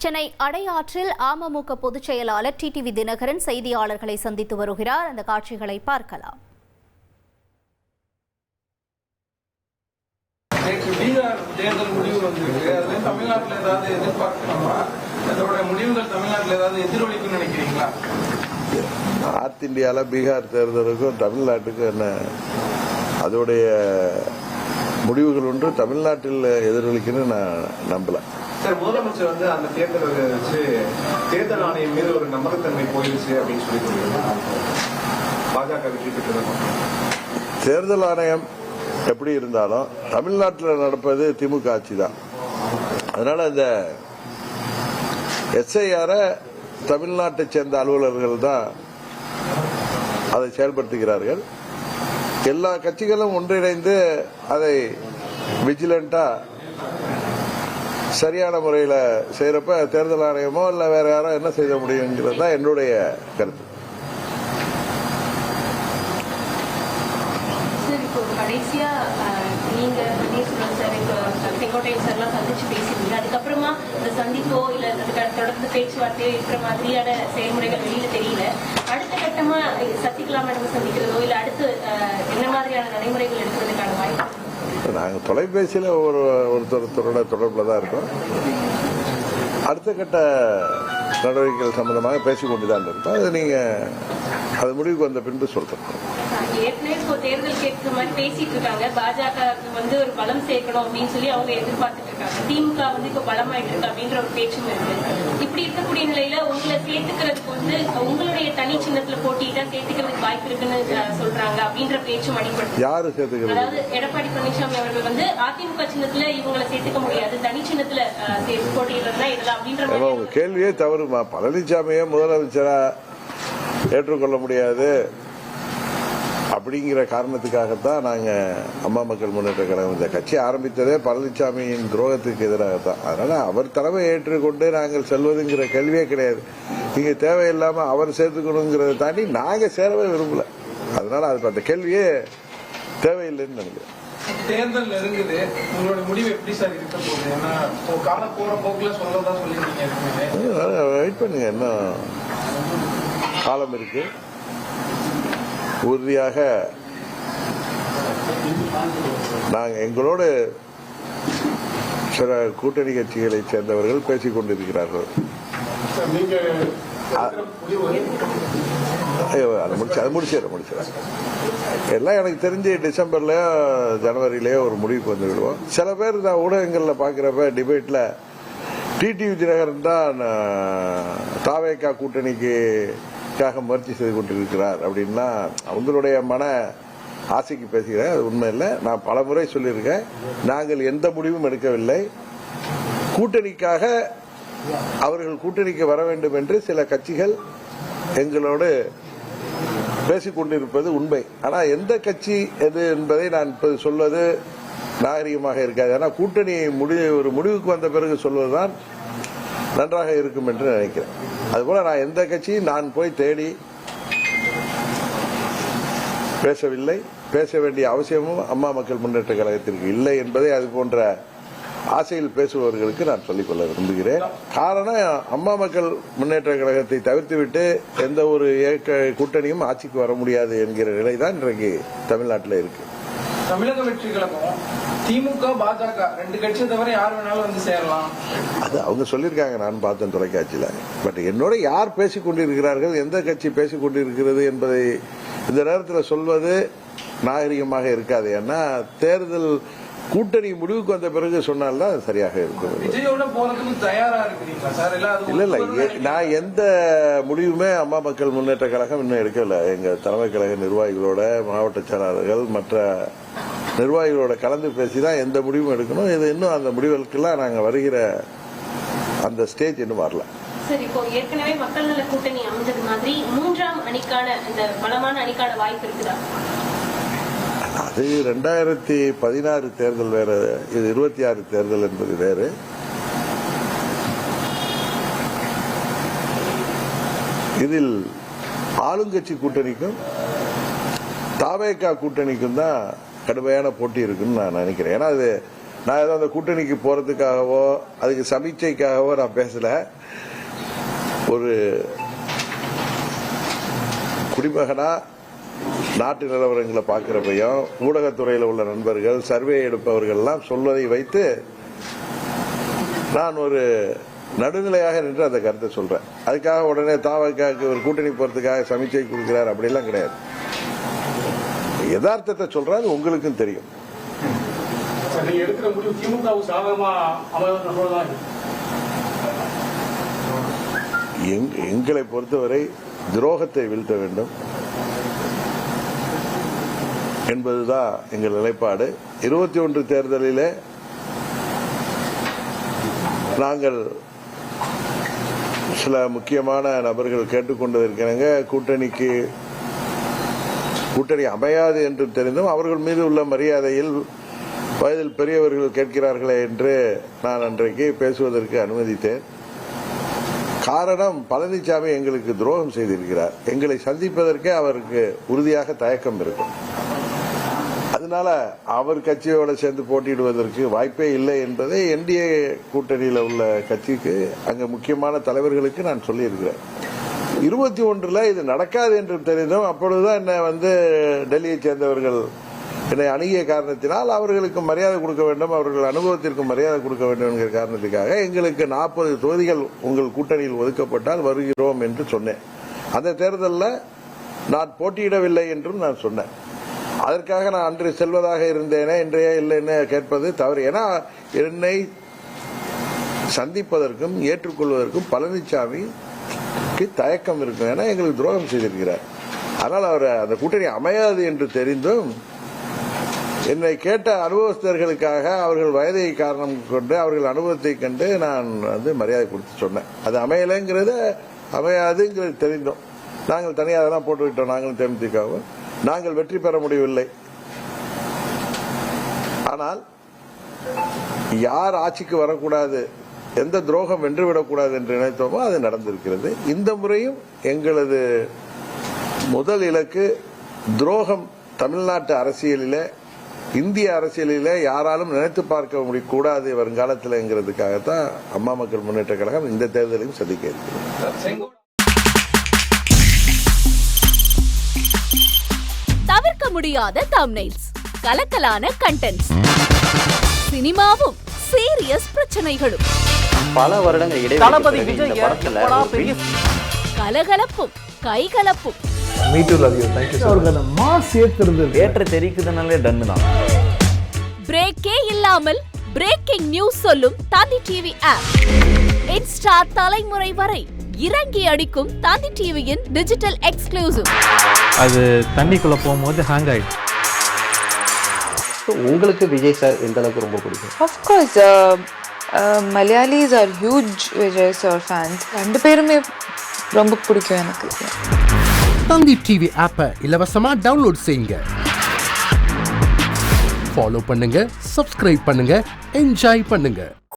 சென்னை அடையாற்றில் அமமுக பொதுச் செயலாளர் டிடிவி தினகரன் செய்தியாளர்களை சந்தித்து வருகிறார். அந்த காட்சிகளை பார்க்கலாம். பீகார் தேர்தல் முடிவு வந்திருக்கு. அதுல தமிழ்நாட்டில் ஏதாவது எதிர்பார்க்கலாமா? அதோட முடிவுகள் தமிழ்நாட்டில் ஏதாவது எதிரொலிக்கும் நினைக்கிறீங்களா? நார்த் இந்தியாவில் பீகார் தேர்தலுக்கும் தமிழ்நாட்டுக்கும் என்ன அதோடைய முடிவுகள் ஒன்று தமிழ்நாட்டில் எதிரொலிக்குன்னு நான் நம்பல. சார், முதலமைச்சர் அந்த தேர்தலை வச்சு தேர்தல் ஆணையம் மீது ஒரு நம்பகத்தன்மை போயிடுச்சு அப்படின்னு சொல்லி பாஜக வெற்றி பெற்றது. தேர்தல் ஆணையம் எப்படி இருந்தாலும் தமிழ்நாட்டில் நடப்பது திமுக ஆட்சி தான். அதனால இந்த SIR தமிழ்நாட்டை சேர்ந்த அலுவலர்கள் தான் அதை செயல்படுத்துகிறார்கள். எல்லா கட்சிகளும் ஒன்றிணைந்து அதை விஜிலண்டா சரியான முறையில் செய்யறப்ப தேர்தல் ஆணையமோ இல்ல வேற யாரோ என்ன செய்ய முடியுங்கிறது தான் என்னுடைய கருத்து. கடைசியா நீங்க செங்கோட்டையன் சார்லாம் சந்திச்சு பேசிருந்தீங்க. அதுக்கப்புறமா இந்த சந்திப்போ இல்ல தொடர்ந்து பேச்சுவார்த்தையோ இருக்கிற மாதிரியான செயல்முறைகள் வெளியில தெரியல. அடுத்த கட்டமா சசிகலா மேடம் சந்திக்கிறதோ இல்ல அடுத்து என்ன மாதிரியான நடைமுறைகள் எடுக்கிறதுக்கான வாய்ப்பு? நாங்கள் தொலைபேசியில் ஒருத்தரோட தொடர்பில் தான் இருக்கோம். அடுத்த கட்ட நடவடிக்கைகள் சம்பந்தமாக பேசிக்கொண்டுதான் இருக்கோம். அது நீங்க அது முடிவுக்கு வந்த பின்பு சொல்றோம். ஏற்கனவே இப்போ தேர்தல் கேட்கிற மாதிரி பேசிட்டு இருக்காங்க. பாஜக ஒரு பலம் சேர்க்கணும் அப்படின்னு சொல்லி அவங்க எதிர்பார்த்துட்டு இருக்காங்க. திமுக இப்ப பலமாயிட்டு இருக்கு அப்படின்ற ஒரு பேச்சும் இருக்கு. இப்படி இருக்கக்கூடிய நிலையில உங்களை சேர்த்துக்கிறதுக்கு உங்களுடைய தனி சின்னத்துல போட்டிட்டா சேர்த்துக்கிறதுக்கு வாய்ப்பு இருக்குன்னு சொல்றாங்க அப்படின்ற பேச்சும் அடிப்படை. யாரு சேர்த்துக்கிறது? அதாவது எடப்பாடி பழனிசாமி அவர்கள் அதிமுக சின்னத்துல இவங்களை சேர்த்துக்க முடியாது, தனி சின்னத்துல போட்டியிடுறதுனா இதெல்லாம் அப்படின்ற உங்க கேள்வியே தவறுமா. பழனிசாமியே முதலமைச்சரா ஏற்றுக்கொள்ள முடியாது அப்படிங்கிற காரணத்துக்காகத்தான் நாங்க அம்மா மக்கள் முன்னேற்ற கழகம் இந்த கட்சி ஆரம்பித்ததே பழனிசாமியின் துரோகத்துக்கு எதிராகத்தான். அதனால அவர் தலைமை ஏற்றுக்கொண்டு நாங்கள் செல்வதுங்கிற கேள்வியே கிடையாது. நீங்க தேவையில்லாம அவர் சேர்த்துக்கணுங்கிறத தாண்டி நாங்க சேரவே விரும்பல. அதனால அது அந்த கேள்வியே தேவையில்லைன்னு நினைக்கிறேன். தேர்தல் நெருங்குது, உங்களோட முடிவு எப்படி சார் இருக்க போகுது? ஏன்னா கால போற போக்குல சொல்லதான் சொல்லிருக்கீங்க. வெயிட் பண்ணுங்க, இன்னும் காலம் இருக்கு. உறுதியாக நாங்கள் எங்களோடு சில கூட்டணி கட்சிகளை சேர்ந்தவர்கள் பேசிக் கொண்டிருக்கிறார்கள். அது முடிச்சிடறேன். எல்லாம் எனக்கு தெரிஞ்சு டிசம்பர்லயோ ஜனவரியிலயோ ஒரு முடிவுக்கு வந்து விடுவோம். சில பேர் நான் ஊடகங்கள்ல பாக்குறப்ப டிபேட்ல டிடிவி தினகரன் தான் தாவேகா கூட்டணிக்கு முயற்சி செய்து கொண்டிருக்கிறார் அப்படின்னா அவங்களுடைய மன ஆசைக்கு பேசுகிறேன். அது உண்மை இல்லை. நான் பல முறை சொல்லியிருக்கேன், நாங்கள் எந்த முடிவும் எடுக்கவில்லை. கூட்டணிக்காக அவர்கள் கூட்டணிக்கு வர வேண்டும் என்று சில கட்சிகள் எங்களோடு பேசிக் கொண்டிருப்பது உண்மை. ஆனால் எந்த கட்சி எது என்பதை நான் இப்போது சொல்வது நாகரிகமாக இருக்காது. ஆனால் கூட்டணி ஒரு முடிவுக்கு வந்த பிறகு சொல்வதுதான் நன்றாக இருக்கும் என்று நினைக்கிறேன். அதுபோல நான் எந்த கட்சியும் நான் போய் தேடி பேசவில்லை. பேச வேண்டிய அவசியமும் அம்மா மக்கள் முன்னேற்ற கழகத்திற்கு இல்லை என்பதை அது போன்ற ஆசையில் பேசுபவர்களுக்கு நான் சொல்லிக்கொள்ள விரும்புகிறேன். காரணம், அம்மா மக்கள் முன்னேற்ற கழகத்தை தவிர்த்துவிட்டு எந்த ஒரு கூட்டணியும் ஆட்சிக்கு வர முடியாது என்கிற நிலைதான் இன்றைக்கு தமிழ்நாட்டில் இருக்கு. தமிழக வெற்றி கழகம் திமுக பாஜக ரெண்டு கட்சியை தவிர யார் வேணாலும் சேரலாம் அது அவங்க சொல்லியிருக்காங்க. நான் பார்த்தேன் தொலைக்காட்சியில. பட் என்னோட யார் பேசிக் கொண்டிருக்கிறார்கள், எந்த கட்சி பேசிக் கொண்டிருக்கிறது என்பதை இந்த நேரத்தில் சொல்வது நாகரிகமாக இருக்காது. ஏன்னா தேர்தல் கூட்டணி முடிவுக்கு வந்த பிறகு சொன்னால்தான் சரியாக இருக்கும். இல்ல, நான் எந்த முடிவுமே அம்மா மக்கள் முன்னேற்ற கழகம் இன்னும் எடுக்கல. எங்க தலைமை கழக நிர்வாகிகளோட, மாவட்ட செயலாளர்கள், மற்ற நிர்வாகிகளோட கலந்து பேசிதான் எந்த முடிவும் எடுக்கணும். இது இன்னும் அந்த முடிவுகளுக்கெல்லாம் நாங்க வருகிற அந்த ஸ்டேஜ் இன்னும் வரல. சரி, இப்போ ஏற்கனவே மக்கள் நல கூட்டணி அமைஞ்சது மாதிரி மூன்றாம் அணிக்கான இந்த பலமான அணிக்கான வாய்ப்பு இருக்குதா? அது 2016 தேர்தல் வேற, இது 26 தேர்தல் என்பது வேறு. இதில் ஆளுங்கட்சி கூட்டணிக்கும் தாவேகா கூட்டணிக்கும் தான் கடுமையான போட்டி இருக்குன்னு நான் நினைக்கிறேன். ஏன்னா அது நான் ஏதோ அந்த கூட்டணிக்கு போறதுக்காகவோ அதுக்கு சமீட்சைக்காகவோ நான் பேசல. ஒரு குடிமகனா நாட்டு நிலவரங்களை பார்க்கிறப்பையும் ஊடகத்துறையில் உள்ள நண்பர்கள், சர்வே எடுப்பவர்கள்லாம் சொல்வதை வைத்து நான் ஒரு நடுநிலையாக நின்று அந்த கருத்தை சொல்றேன். அதுக்காக உடனே தாவக்காக்கு ஒரு கூட்டணி போறதுக்காக சமீட்சை கொடுக்கிறார் அப்படிலாம் கிடையாது. யதார்த்தத்தை சொல்றது உங்களுக்கும் தெரியும். எங்களை பொறுத்தவரை துரோகத்தை வீழ்த்த வேண்டும் என்பதுதான் எங்கள் நிலைப்பாடு. 21 தேர்தலிலே நாங்கள் சில முக்கியமான நபர்கள் கேட்டுக்கொண்டிருக்கிறாங்க. கூட்டணி அமையாது என்று தெரிந்தும் அவர்கள் மீது உள்ள மரியாதையில் வயதில் பெரியவர்கள் கேட்கிறார்களே என்று நான் அன்றைக்கு பேசுவதற்கு அனுமதித்தேன். காரணம், பழனிசாமி எங்களுக்கு துரோகம் செய்திருக்கிறார். எங்களை சந்திப்பதற்கே அவருக்கு உறுதியாக தயக்கம் இருக்கும். அதனால அவர் கட்சியோட சேர்ந்து போட்டியிடுவதற்கு வாய்ப்பே இல்லை என்பதை என்டிஏ கூட்டணியில் உள்ள கட்சிக்கு அங்க முக்கியமான தலைவர்களுக்கு நான் சொல்லியிருக்கிறேன். 21 இது நடக்காது என்று தெரிந்தும் அப்பொழுதுதான் என்னை டெல்லியை சேர்ந்தவர்கள் என்னை அணுகிய காரணத்தினால் அவர்களுக்கு மரியாதை கொடுக்க வேண்டும், அவர்கள் அனுபவத்திற்கு மரியாதை கொடுக்க வேண்டும் என்கிற காரணத்துக்காக எங்களுக்கு 40 தொகுதிகள் உங்கள் கூட்டணியில் ஒதுக்கப்பட்டால் வருகிறோம் என்று சொன்னேன். அந்த தேர்தலில் நான் போட்டியிடவில்லை என்றும் நான் சொன்னேன். அதற்காக நான் அன்று செல்வதாக இருந்தேனே, இன்றைய இல்லைன்னு கேட்பது தவறு. ஏன்னா என்னை சந்திப்பதற்கும் ஏற்றுக்கொள்வதற்கும் பழனிசாமிக்கு தயக்கம் இருக்கும். ஏன்னா எங்களுக்கு துரோகம் செய்திருக்கிறார். ஆனால் அவர் அந்த கூட்டணி அமையாது என்று தெரிந்தும் என்னை கேட்ட அனுபவஸ்தர்களுக்காக அவர்கள் வயதை காரணம் கொண்டு அவர்கள் அனுபவத்தை கண்டு நான் மரியாதை கொடுத்து சொன்னேன். அது அமையலைங்கிறது அமையாதுங்கிறது தெரிந்தோம். நாங்கள் தனியாக தான் போட்டுவிட்டோம். நாங்களும் தேமுதிகவும் நாங்கள் வெற்றி பெற முடியவில்லை. ஆனால் யார் ஆட்சிக்கு வரக்கூடாது, எந்த துரோகம் வென்றுவிடக்கூடாது என்று நினைத்தோமோ அது நடந்திருக்கிறது. இந்த முறையும் எங்களது முதல் இலக்கு துரோகம் தமிழ்நாட்டு அரசியலிலே, இந்திய அரசியலிலே யாராலும் நினைத்து பார்க்க முடியக்கூடாது வருங்காலத்தில்ங்கிறதுக்காகத்தான் அம்மா மக்கள் முன்னேற்ற கழகம் இந்த தேர்தலையும் சந்திக்க இருக்கிறது. தவிர்க்க முடியாத தம்ப்நெயில்ஸ், கலக்கலான கண்டென்ட்ஸ், சினிமாவும் சீரியஸ் பிரச்சனைகளும், பல வருடங்கள் இடைவெளி கலகலப்பும் கைகலப்பும், பிரேக்கே இல்லாமல் பிரேக்கிங் நியூஸ் சொல்லும் தந்தி டிவி ஆப். இன்ஸ்டா தலைமுறை வரை இறங்கி அடிக்கும் தந்தி டிவியின் டிஜிட்டல் எக்ஸ்க்ளூசிவ். அது தண்ணிக்குள்ள போகும்போது ஹேங் ஆயிடுச்சு. உங்களுக்கு விஜய் சார் எந்த அளவுக்கு ரொம்ப பிடிக்கும்? Of course, Malayalis are huge Vijay sir fans. ரெண்டு பேருமே ரொம்ப பிடிக்கும் எனக்கு. தந்தி டிவி ஆப்பை இலவசமா டவுன்லோட் செய்யுங்க. ஃபாலோ பண்ணுங்க, சப்ஸ்கிரைப் பண்ணுங்க, என்ஜாய் பண்ணுங்க.